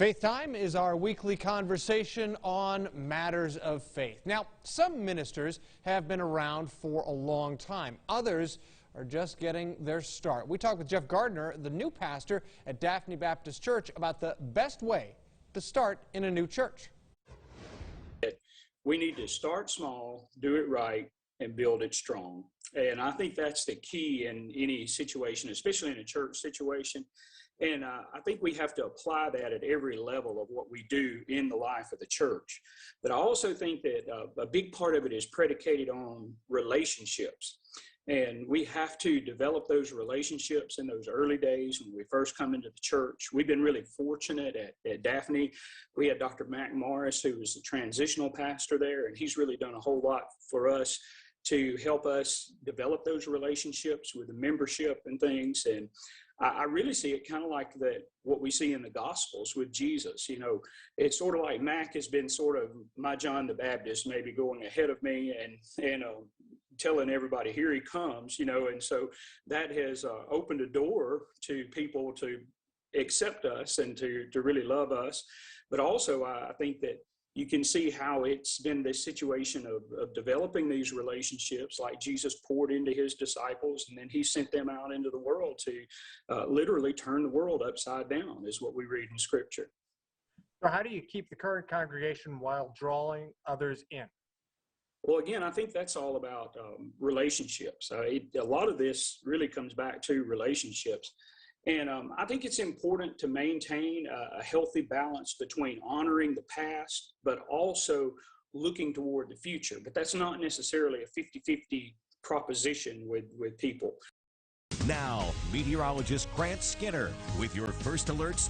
Faith Time is our weekly conversation on matters of faith. Now, some ministers have been around for a long time. Others are just getting their start. We talked with Jeff Gardner, the new pastor at Daphne Baptist Church, about the best way to start in a new church. We need to start small, do it right, and build it strong. And I think that's the key in any situation, especially in a church situation. And I think we have to apply that at every level of what we do in the life of the church. But I also think that a big part of it is predicated on relationships. And we have to develop those relationships in those early days when we first come into the church. We've been really fortunate at Daphne. We had Dr. Mac Morris, who was the transitional pastor there, and he's really done a whole lot for us to help us develop those relationships with the membership and things. And I really see it kind of like what we see in the Gospels with Jesus. You know, it's sort of like Mac has been sort of my John the Baptist, maybe going ahead of me and telling everybody, here he comes, you know. And so that has opened a door to people to accept us and to really love us. But also, I think that you can see how it's been this situation of developing these relationships, like Jesus poured into his disciples, and then he sent them out into the world to literally turn the world upside down, is what we read in Scripture. So how do you keep the current congregation while drawing others in? Well, again, I think that's all about relationships. A lot of this really comes back to relationships. And I think it's important to maintain a healthy balance between honoring the past, but also looking toward the future. But that's not necessarily a 50-50 proposition with people. Now, meteorologist Grant Skinner with your first alerts.